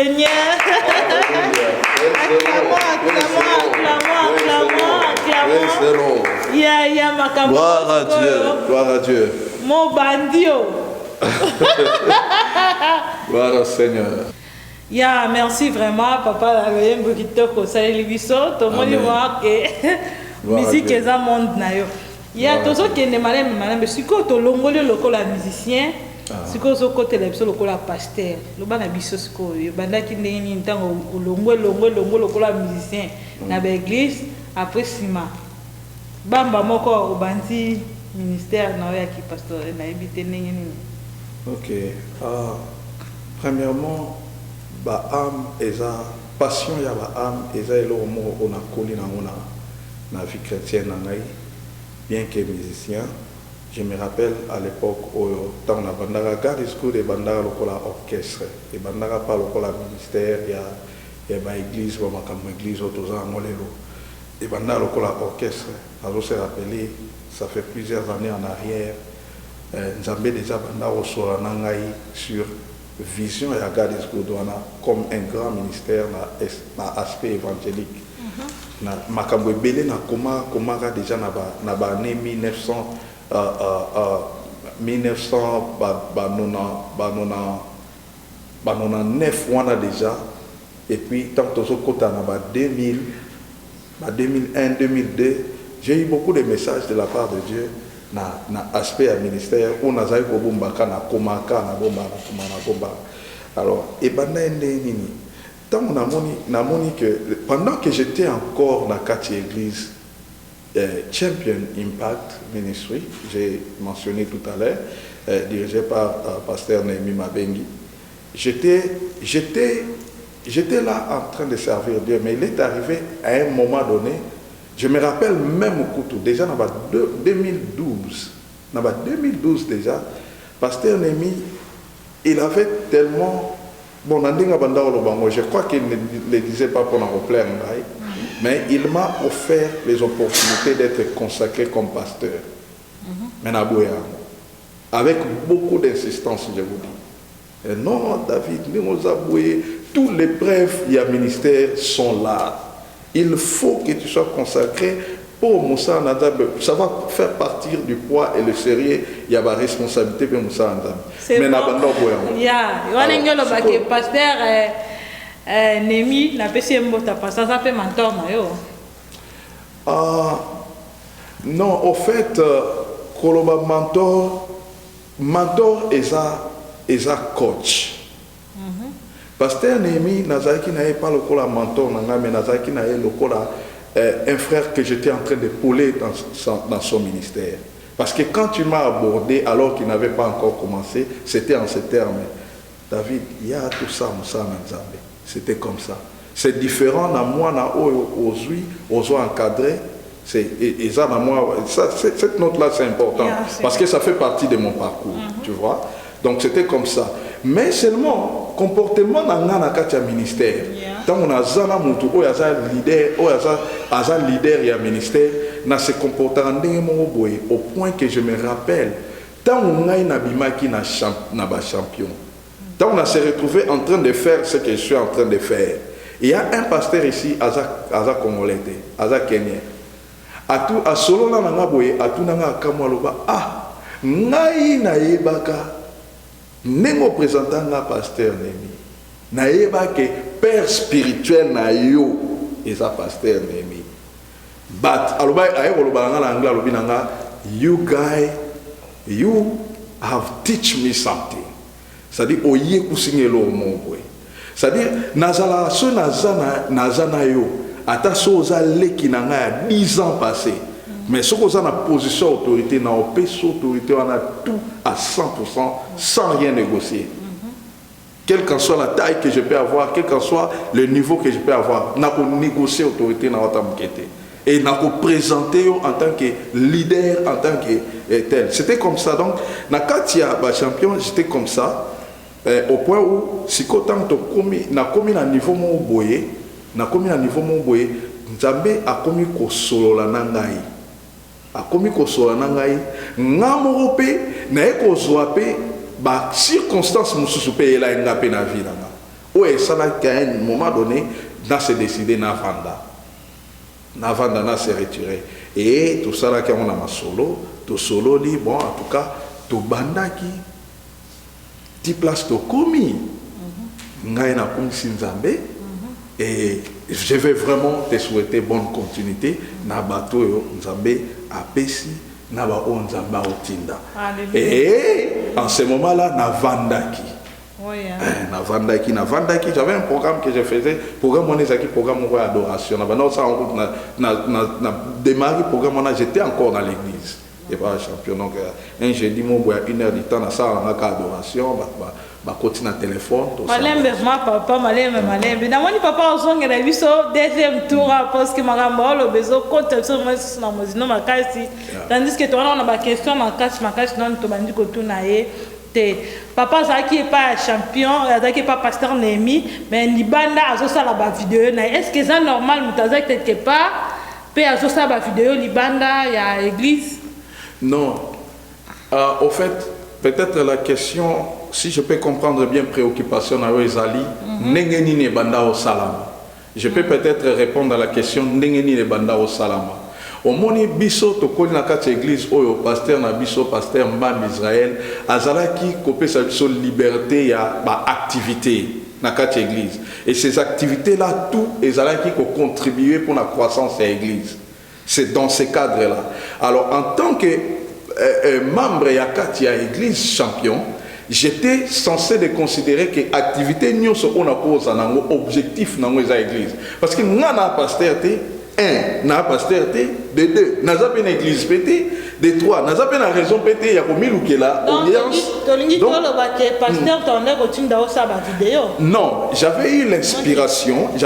Seigneur. Acclamons. Ya makambo. Gloire à Dieu. Gloire à Dieu. Mon bandio. Gloire au Seigneur. Ya, merci vraiment, papa. La veille, beaucoup ça les biso. Tout le monde voit que musique est un monde naïo. Ya, tout ce qui est malin, mais si quand tu l'ongolais le la musicien. Si vous avez côté le pasteur, le ban abisso siko, le banda qui n'est ni temps longo la musicien na l'église après sima. Bamba moko au bandi ministère na ya qui pasteur na ebité nini. OK. Premièrement, ba âme eza passion ya ba âme eza elo mo on a collé na vie chrétienne na ngai bien que musicien. Je me rappelle à l'époque où dans la bandara garisco des bandara lokola orchestre et bandara pas lokola ministère il y a ba église ou ma église autoza ngolelo et bandara lokola orchestre alors se rappeler ça fait plusieurs années en arrière Nzambe déjà bandara au soranangai sur vision et garisco douana comme un grand ministère na aspect évangélique na makambo belé na koma déjà na ba année 1909 wana déjà et puis tant que côté en 2000 2001 2002 j'ai eu beaucoup de messages de la part de Dieu na aspect à ministère on a zaï ko bomba kana komaka na bomba alors et banda nini tant on a moni que pendant que j'étais encore dans quatre églises Champion Impact Ministry, j'ai mentionné tout à l'heure, dirigé par pasteur Némi Mabengi. J'étais là en train de servir Dieu, mais il est arrivé à un moment donné, je me rappelle même au couteau, déjà dans 2012 déjà, pasteur Némi, il avait tellement, bon, je crois qu'il ne le disait pas pour en replaire, mais il m'a offert les opportunités d'être consacré comme pasteur. Avec beaucoup d'insistance, je vous dis. Et non, David, tous les preuves et le ministère sont là. Il faut que tu sois consacré pour Moussa Nadabe. Ça va faire partir du poids et le sérieux. Il y a la responsabilité pour Moussa Nadabe. C'est bon. Pasteur Némi, la PCM Bota, ça fait mentor. Non, au fait, Koloba mentor est un coach. Pasteur Némi, Nazaki n'a pas le mentor, mais Nazaki n'a pas un frère que j'étais en train de pouler dans son ministère. Parce que quand tu m'as abordé alors qu'il n'avait pas encore commencé, c'était en ces termes. David, il y a tout ça, Moussa Nzambe. C'était comme ça. C'est différent dans moi, aux encadré. Cette note-là, c'est important. Parce que ça fait partie de mon parcours. Tu vois? Donc, c'était comme ça. Mais seulement, comportement dans le ministère. Tant on a un leader et un ministère, dans ce comportement au point que je me rappelle, tant on a un champion. Tant on s'est retrouvé en train de faire ce que je suis en train de faire. Il y a un pasteur ici, Aza Congolais, Aza Kenyan. A solo na ngaboye atunanga kamwaloba ngai na yebaka nengo présentanga pasteur Némi. Na yebake père spirituel na yo eza pasteur Némi. But aloba ayoloba nga na anglais alobi nanga you guy you have teach me something. C'est-à-dire oye kusingelo omongwe. C'est-à-dire nazala so nazana yo ata so oza leki na nga ya 10 ans passés. Mais ce qu'on a la position autorité na opération autorité on a tout à 100% sans rien négocier. Quelle qu'en soit la taille que je peux avoir, quel qu'en soit le niveau que je peux avoir, n'a pas négocier autorité na watamkete. Et n'a pas présenter en tant que leader, en tant que tel. C'était comme ça. Donc, na katia ba champion, j'étais comme ça. Au point où si autant na commis na niveau mon boye, Nzambe a commis ko solo la nangai. A commis ko solo la nangai, ngamorope na eko zoape ba circonstance mususu pe la ngape na vie nanga. Oui, ça n'a qu'à un moment donné, n'a se décidé na vanda. Na vanda n'a se retiré. Et tout ça là quand on a ma solo, tout solo li bon en tout cas tout banda qui ti place to komi. Ngai na kum sinzambe et je vais vraiment te souhaiter bonne continuité na bato yo nzambe apesi na ba o nzamba otinda. Et en ce moment là na vandaki. Oui, hein. Na Vandaki, j'avais un programme que je faisais, programme de adoration. Na démarré programme, j'étais encore dans l'église. Et pas champion. Donc, un jeudi, moi, il y a 1 heure de temps, dans la salle, on a adoration, continuer le téléphone. Malembe, papa, malembe. Namoni papa, on a vu ça deuxième tour, parce que ma grand-mère, le besoin, quand tu as ma casse, tandis que toi, on a ma question, ma casse, non, tu m'as dit que tu n'as papa Zaki n'est pas champion, Zaki n'est pas pasteur Némi, mais Nibanda a ça la vidéo. Est-ce que c'est normal, Moutazak quelque part, puis a ça la vidéo, Nibanda, il y a l'église? Non. Au fait, peut-être la question, si je peux comprendre bien préoccupation à Ezali, Nengeni ne banda au salama. Je peux peut-être répondre à la question Nengeni ne banda au salama. Au moni biso to koli na kati église oyo pasteur na biso pasteur Mbam Israël azalaki kopé sa biso liberté ya ba activité na kati église et ces activités là tout ezalaki ko contribuer pour la croissance de l'église. C'est dans ce cadre là. Alors en tant que membre ya kati ya église champion, j'étais censé de considérer que activité nyonso on a posé nango objectif nango eza église parce que ngana pasteur te un, n'a pas pasteur, de deux, n'a pas une église pété, de trois, n'a pas une raison pété, il y a comme il ou qui là, audience. Non, j'avais eu l'inspiration, Merci,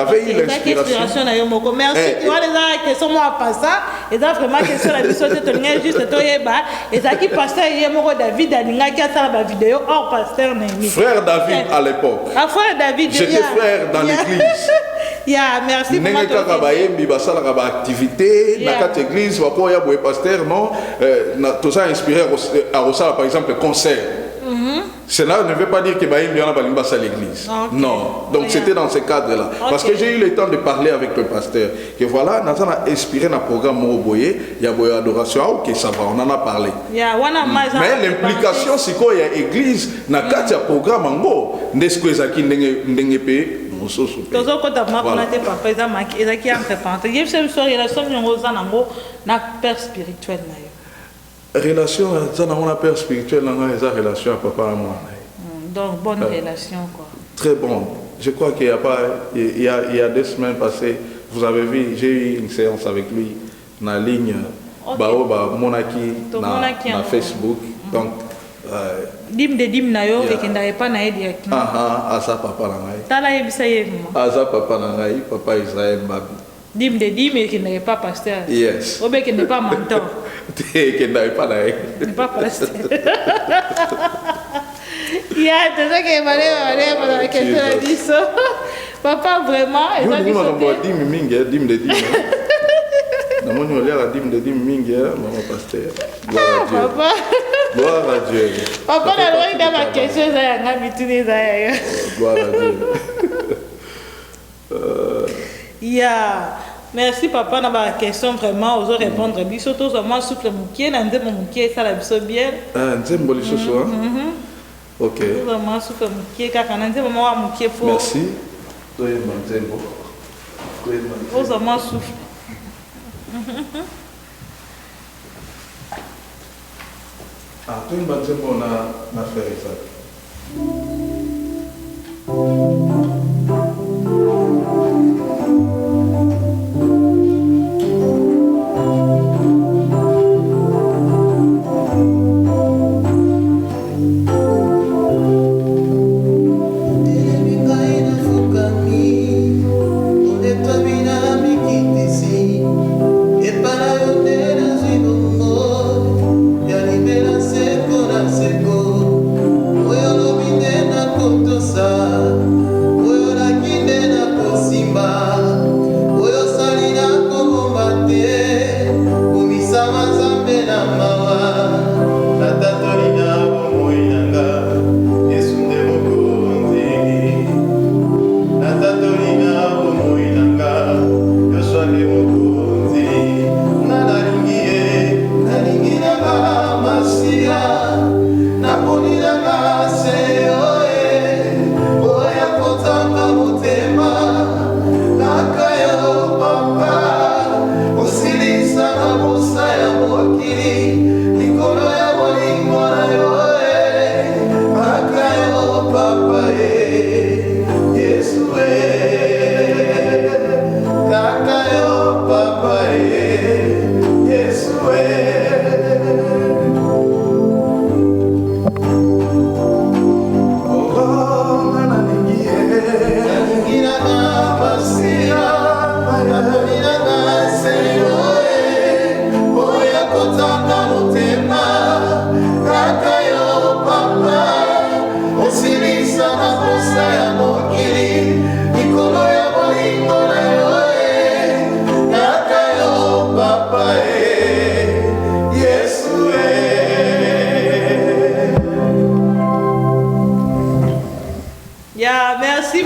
tu vois les gens qui sont moi pas ça, et donc vraiment que sur la mission de ton juste toi et ça qui pasteur hier mon David Aninga qui a ça la vidéo hors pasteur Némi. Frère David à l'époque. Ah frère David. J'étais frère dans l'église. Yeah, merci pour la activité dans cette église, il y a un pasteur, non, tout ça inspiré à Rossala, par exemple, concert. Cela ne veut pas dire que Baïm Yana Balimba à l'église. Non, donc c'était dans ce cadre-là. Parce que j'ai eu le temps de parler avec le pasteur. Que voilà, nous avons inspiré un programme Moroboye, il y a une adoration, ok, ça va, on en a parlé. Mais l'implication, c'est qu'il y a l'église, il y a un programme en gros, n'est-ce que ça qui n'est pas. Tozo kota makona te papa ezaki entre parenthèses yebisa biso relation nyongo za nango na père spirituel na yo relation za nango na père spirituel na nga eza relation à papa à moi donc bonne relation quoi très bon je crois qu'il y a pas il y a 2 semaines passées vous avez vu j'ai eu une séance avec lui na ligne baoba monaki na Facebook donc dim de dim na yo et kenda pas na directement asa papa na ngai tala yebisa ye asa papa na ngai papa Israël Babi dim de dim et kenda pas pasteur yes obe kenda pas mentor kenda pas na n'est pas pasteur ya c'est ça que malé pour la question de diso papa vraiment et ça dit dim mingi dim de dim na moni olia la dim de dim mingi maman pasteur papa gloire à Dieu. Papa, la loi est dans ma question, ça y a un habitude, ça y a. Gloire à Dieu. Yeah. Merci papa, dans ma question vraiment, aux répondre. Biso tous au moins souffle mon pied, n'andé mon pied, ça la biso bien. Ah, n'andé mon pied, ce soir. Ok. Tout au moins souffle mon pied, car n'andé mon pied fort. Merci. Toi, n'andé mon. Aux au moins souffle. Ah, tu m'as dit qu'on a fait ça. Seco, voy a dominar.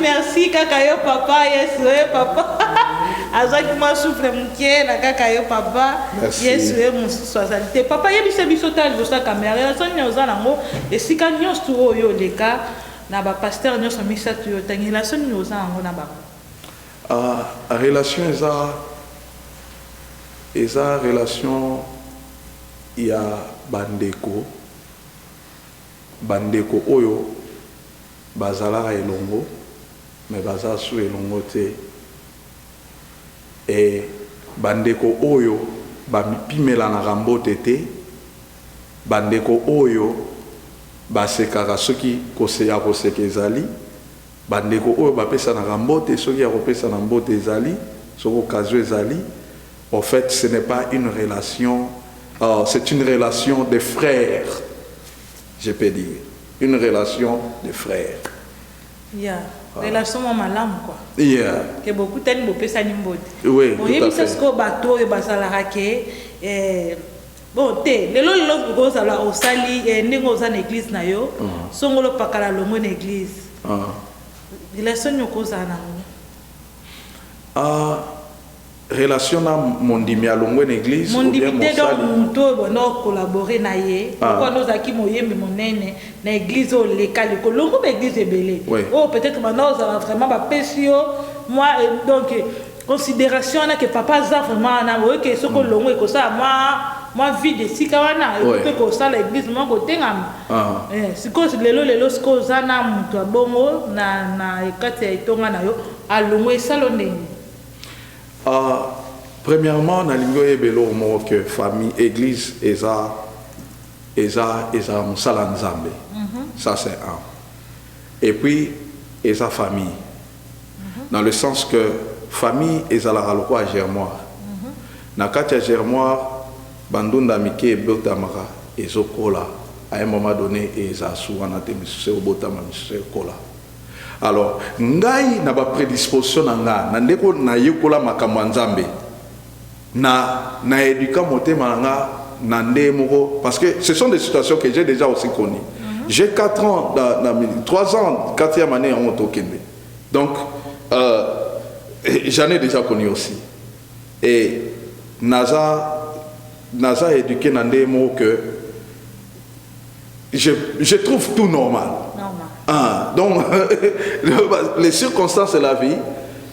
Merci kaka yo papa, Yesu papa. Azaki moi souffle mouké na kaka yo papa. Yesu mon soixante. Papa yebi biso tal do sa caméra. La son nyoza nango esika nyos tu oyo leka na ba pasteur nyos misa tu yo tangi la son nyoza nango na ba. A relation eza relation ya bandeko oyo bazala elongo mais baza su elongo te et bandeko oyo bamipimela na rambote te bandeko oyo basekaka soki koseya koseka ezali bandeko oyo bapesa na rambote soki ya kopesa na mbote ezali soki occasion ezali. En fait, ce n'est pas une relation, c'est une relation de frères, je peux dire. Une relation de frères. Yeah. Relation malam quoi. Yeah. Que beaucoup t'aiment beaucoup ça n'importe. Oui. Bon, il y a des choses bateau et basalara que bon te lelo goes à la osali et n'engo za église na yo. Songolo pakala longo église. Relation nyoko za na. Relation na mondimi alongo na église ou bien mosali monto bono collaborer na ye pourquoi nous aki moyembe monene na église o lekali ko longo ba église ebele oh peut-être maintenant ça va vraiment ba pesio moi donc considération na que papa za vraiment na o que soko longo e ko ça moi vie de sika wana e peut ko ça l'église moi ko tengam siko lelo siko za na monto bongo na ekati ya itonga na yo alongo esalonde. Premièrement, na lingo ebelo mo que famille église eza musala nzambe. Ça c'est un. Et puis eza famille. Dans le sens que famille eza la lokwa germoire. Na kati ya germoire bandunda mike ebotamaka ezokola à un moment donné eza suwana te misuse obotama misuse kola. Alors, ngai na ba prédisposition na ndeko na yekola makambo nzambe na éduka motema nga na ndemoko parce que ce sont des situations que j'ai déjà aussi connues. J'ai 4 ans 3 ans 4e année en Otokende. Donc j'en ai déjà connu aussi. Et naza éduqué na ndemoko que je trouve tout normal. Donc, les circonstances de la vie,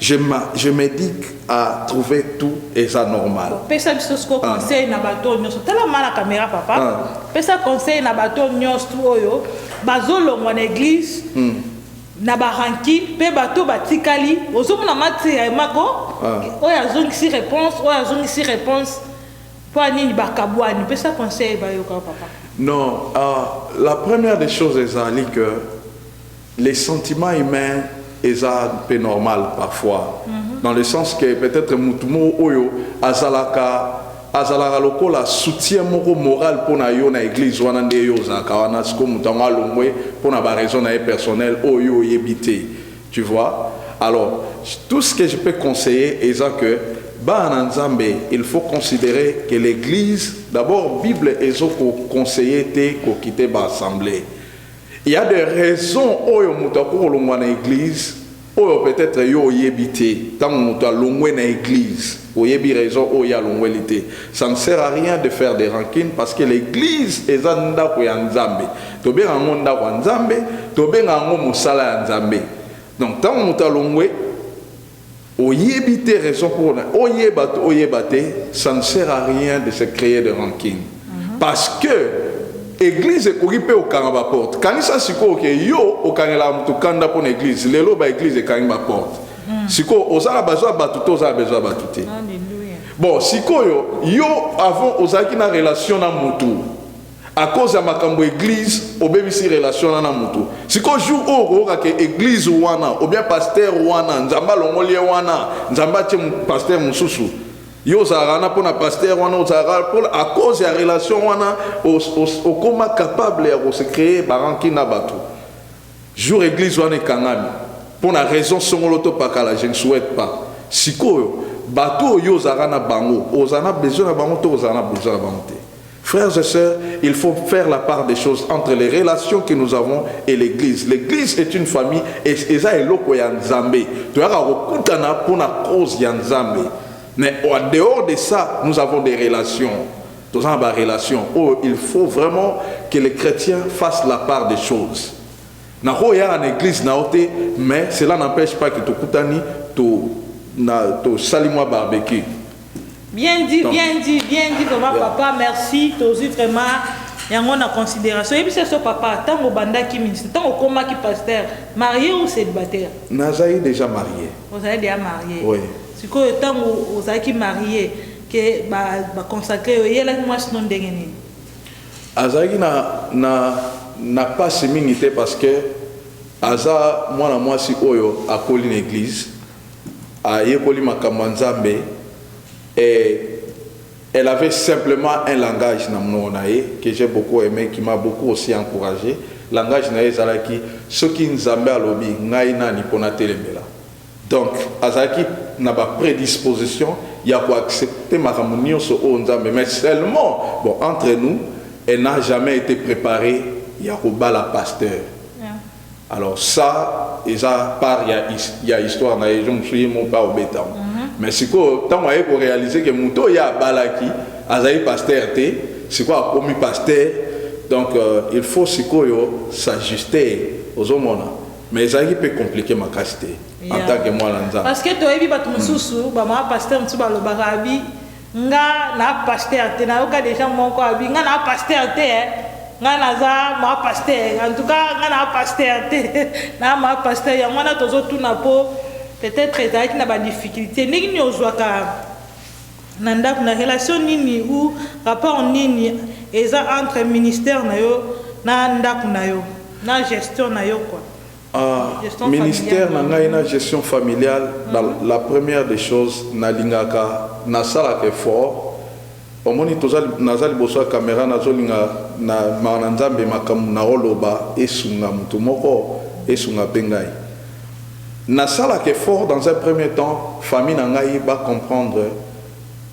je m'éduque à trouver tout et ça normal. Pesa biso conseil na bato nyonso tala mala caméra papa. Pesa conseil na bato nyonso oyo bazolongwa na église na baranki pe bato batikali ozomona mati ya mako oya zongisi réponse pour nini bakabwani pesa conseil ba yoka papa. Non, la première des choses est que les sentiments humains sont un peu normal parfois. Dans le sens que peut-être mutumo oyo azalaka lokola soutien moral pour na yo na église wana nde yo zaka wana siko mutanga longwe pour na ba raison na personnel oyo yebité. Tu vois? Alors, tout ce que je peux conseiller est que il faut considérer que l'église, d'abord, Bible est conseillé de quitter l'assemblée. Il y a des raisons où on est l'église, où peut-être yo yébité, tant on est loin dans l'église, où il y a raison où il y a l'ongwélité. Ça ne sert à rien de faire des rancines parce que l'église est un ndako ya nzambe. To bien un monde ndako nzambe, to bien un musala nzambe. Donc tant on est loin Oyebite raison pour oyebate, ça ne sert à rien de se créer de rancune. Parce que l'église est occupée au caramba porte. Quand ça c'est quoi que yo au caramba mutu kanda pour l'église, lelo ba église est caramba porte. Siko osala besoin batuto osala besoin batute. Bon, siko yo avant osaki na relation na mutu. À cause de ma église, au bébé relation na mutu. Siko jour au que église wana ou bien pasteur wana, nzamba longolie wana, nzamba tie pasteur mususu. Yo zarana pour na pasteur wana ozara pour à cause de la relation wana au comment capable de se créer baranki na batu. Jour église wana kangami. Pour la raison songoloto pakala, je ne souhaite pas. Siko bateau yo zarana bango, ozana besoin na bango to ozana besoin na bango. Frères et sœurs, il faut faire la part des choses entre les relations que nous avons et l'église. L'église est une famille et ça est loko ya nzambe. Tu as rekutana pour la cause ya nzambe. Mais en dehors de ça, nous avons des relations. Nous avons des relations. Oh, il faut vraiment que les chrétiens fassent la part des choses. Na ho ya en église na ote, mais cela n'empêche pas que tu kutani to salimo barbecue. Bien dit, vraiment papa, merci. Tu as vraiment en considération. Et puis c'est ce papa, tant au banda qui ministre, tant au coma qui pasteur, marié ou célibataire? Nazaï déjà marié. Vous avez déjà marié? Oui. C'est que tant vous avez marié, que consacré, il y a là moi sinon dégainé. Azaki n'a pas séminité parce que Aza moi si oyo a collé une église, a yekoli makamanzambe. Et elle avait simplement un langage que j'ai beaucoup aimé, qui m'a beaucoup aussi encouragé. Langage nae zalaki ce qui nzambe alobi ngaina ni pona telemela. Donc azaki n'a pas prédisposition, il y a pour accepter ma communion sur nzambe, mais seulement bon entre nous, elle n'a jamais été préparée, il y a au la pasteur. Alors ça, et ça part il y a histoire na je me suis mon pas au béton. Mais c'est quoi tant moi pour réaliser que muto ya balaki azaï pasteur c'est quoi commis pasteur donc il faut s'ajuster aux hommes mais ça peut compliquer ma casté en tant que moi là parce que toi ebi batu mususu ba ma pasteur mususu ba lo barabi nga na pasteur te na oka déjà mon ko abi nga na pasteur te nga naza ma pasteur en tout cas nga na pasteur te na ma pasteur ya mwana tozo tuna po peut-être ezalaki na badifficulté ndenge nini ozwaka na ndako na relation nini ou rapport nini eza entre ministère na yo na ndako na yo na gestion na yo quoi? Ministère na ngai na gestion familiale, la première des choses nalingaka nasalaka fort omoni nazali boso ya caméra nazolinga na mananzambe makamu na oloba esunga mutu moko esunga pe ngai. Nasala qui est fort dans un premier temps, famille nangaï va comprendre.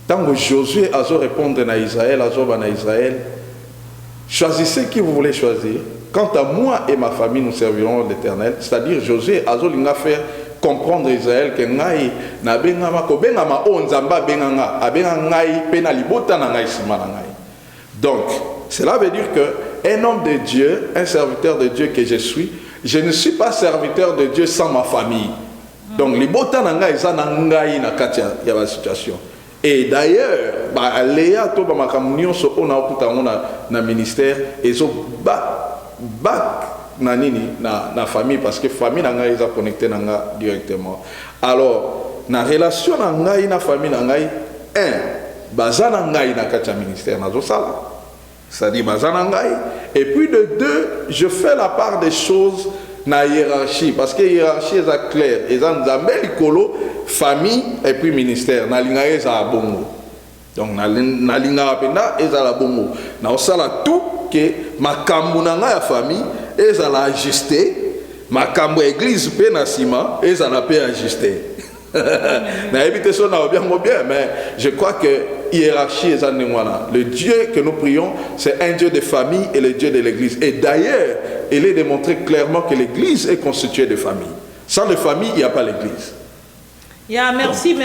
Tant que Josué a répondre à Israël, à Israël, choisissez qui vous voulez choisir. Quant à moi et ma famille, nous servirons l'Éternel. C'est-à-dire Josué a faire comprendre Israël que ngai na bengama ko bengama onzamba benganga abenga ngai pena libota na ngai sima na ngai. Donc, cela veut dire que un homme de Dieu, un serviteur de Dieu que je suis, je ne suis pas serviteur de Dieu sans ma famille. Donc, les botans nanga ils en angaï na katia y a la situation. Et d'ailleurs, bah Léa to ba makamunion so ona okuta na ministère et so back na nini na famille parce que famille nanga ils a connecté nanga directement. Alors, na relation nanga na famille nanga bazana ngai na katia ministère na zo sala. C'est-à-dire et puis de deux, je fais la part des choses dans la hiérarchie parce que la hiérarchie est claire et dans la famille et puis ministère na linga eza bongo donc na linga penda eza la bongo na osala tout que makambo na nga ya famille eza la ajusté makambo église pe na sima eza la pe ajusté na éviter ça na bien mais je crois que hiérarchie est le Dieu que nous prions c'est un Dieu de famille et le Dieu de l'église et d'ailleurs il est démontré clairement que l'église est constituée de famille sans les familles il n'y a pas l'église. Merci.